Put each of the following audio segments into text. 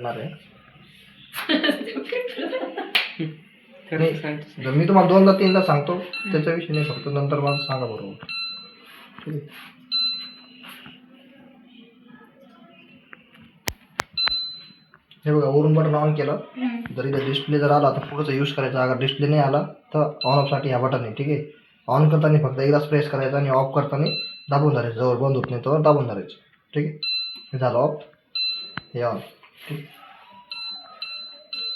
आहे. मी तुम्हाला दोनदा तीनदा सांगतो त्याच्याविषयी नाही, फक्त नंतर मला सांगा बरोबर. ठीक आहे. हे बघा, वरून बटन ऑन केलं जर इथं डिस्प्ले जर आला तर पुढचा यूज करायचा. अगर डिस्प्ले नाही आला तर ऑन ऑफ साठी हा बटन आहे. ठीक आहे. ऑन करताना फक्त एकदाच प्रेस करायचा आणि ऑफ करताना दाबून धरायचं. जवळ बंद होत नाही तर दाबून धरायचं. ठीक आहे. हे झालं ऑफ, हे ऑन. ठीक.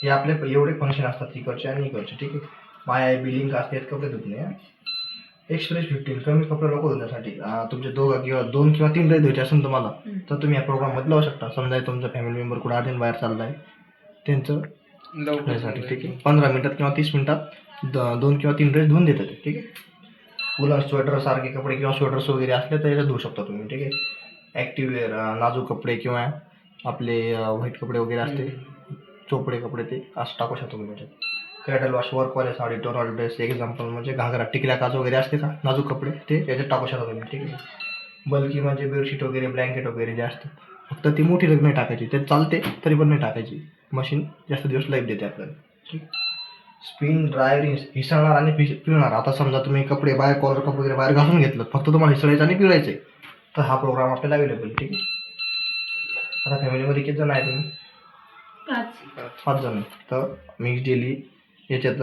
हे आपले एवढे फंक्शन असतात इकडचे आणि इकडचे. ठीक आहे. माय बिलिंग असते, कपडे धुतणे. एक्सप्रेस 15 कमी कपडे नको धुण्यासाठी. तुमचे दोन किंवा तीन ड्रेस धुवायचे असेल तुम्हाला तर तुम्ही या प्रोग्राम मध्ये लावू शकता. समजा तुमचा फॅमिली मेंबर कुठे अर्जंट बाहेर चाललाय त्यांचं साठी. ठीक आहे. 15 मिनिटात किंवा 30 मिनिटात 2 किंवा 3 ड्रेस धुवून देतात. ठीक आहे. वुलन स्वेटर सारखे कपडे किंवा स्वेटर्स वगैरे असले तर याच्यात धुवू शकता तुम्ही. ठीक आहे. ऍक्टिव्ह वेअर, नाजूक कपडे किंवा आपले व्हाईट कपडे वगैरे असते, चोपडे कपडे, ते असं टाकू शकतो तुम्ही याच्यात. क्रॅडल वॉश, वर्कवाले साडी, टोनल ड्रेस, एक्झाम्पल म्हणजे घागरा, टिकल्या काच वगैरे असते का नाजूक कपडे, ते याच्यात टाकू शकता तुम्ही. ठीक आहे. बल्कि म्हणजे बेडशीट वगैरे, ब्लँकेट वगैरे जे असतं, फक्त ती मोठी रग नाही टाकायची. ते चालते तरी पण नाही टाकायची. मशीन जास्त दिवस लाईफ देते आपल्याला. ठीक. स्पिन, ड्रायर, हिसळणार आणि पिळणार. आता समजा तुम्ही कपडे बाहेर, कॉलर कप वगैरे बाहेर घासून घेतलं, फक्त तुम्हाला हिसळायचं आणि पिळायचे, तर हा प्रोग्राम आपल्याला अवेलेबल. ठीक आहे. आता फॅमिलीमध्ये किती जण आहे तुम्ही? 5 जण. तर मिक्स डेली याच्यात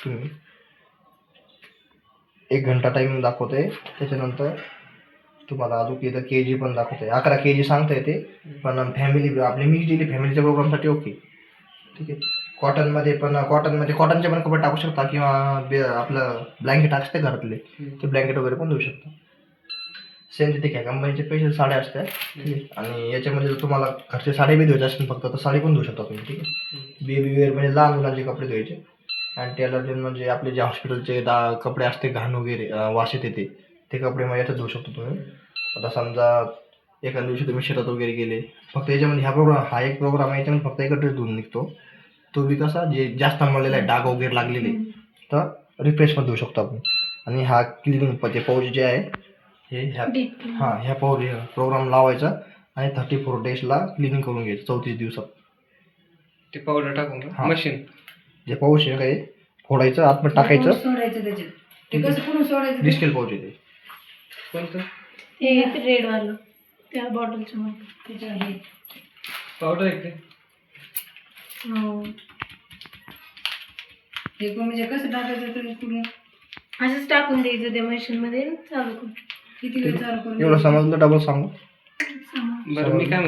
तुम्ही 1 घंटा टाइम दाखवते. त्याच्यानंतर तुम्हाला अजून इथं केजी पण दाखवते. 11 केजी सांगता येते, पण फॅमिली आपली मिक्स डेली फॅमिलीच्या प्रोग्रामसाठी ओके. ठीक आहे. कॉटनमध्ये कॉटनचे पण कपडे टाकू शकता किंवा आपलं ब्लँकेट असते घरातले, ते ब्लँकेट वगैरे पण देऊ शकता. सिंथेटिक आहे, कंपनीचे स्पेशल साड्या असतात. ठीक आहे. आणि याच्यामध्ये जर तुम्हाला घरचे साडी बी धुवायचे असतील फक्त तर साडी पण धुवू शकता तुम्ही. ठीक आहे. बेबी वेअर म्हणजे लहान मुलांचे कपडे धुवायचे. अँटी अलर्जन म्हणजे आपले जे हॉस्पिटलचे कपडे असते, घाण वगैरे वास येते, ते कपडे मग याच्यात धुवू शकतो तुम्ही. आता समजा एखाद्या दिवशी तुम्ही शेतात वगैरे गेले, फक्त याच्यामध्ये हा एक प्रोग्राम आहे, याच्यामध्ये फक्त एकच ड्रेस धुवून निघतो. तो बी कसा जे जास्त मळलेला आहे, डाग वगैरे लागलेले, तर रिफ्रेश पण धुवू शकतो आपण. आणि हा क्लिनिंग जे पाऊच जे आहे हे ह्या प्रोग्राम लावायचा आणि 34 डेजला क्लिनिंग करून घ्यायचं, 34 दिवसात. ते पावडर टाकून मशीन जे पाऊच आहे काय फोडायचं, आतमध्ये टाकायचं, सोडायचं त्याच्यात. ते कसं पुढून सोडायचं? डिस्केल पाऊच आहे ते. कोणतं हे रेड वालं त्या बॉटलच्या मध्ये त्याच्या हे पावडर आहे ते? हो. हे म्हणजे कसं टाकायचं ते पुढे असंच टाकून द्यायचं त्या मशीन मध्ये, चालू करून. किती वेळ चालू करून? एवढं समजलं, डबल सांगू? बरं, मी काय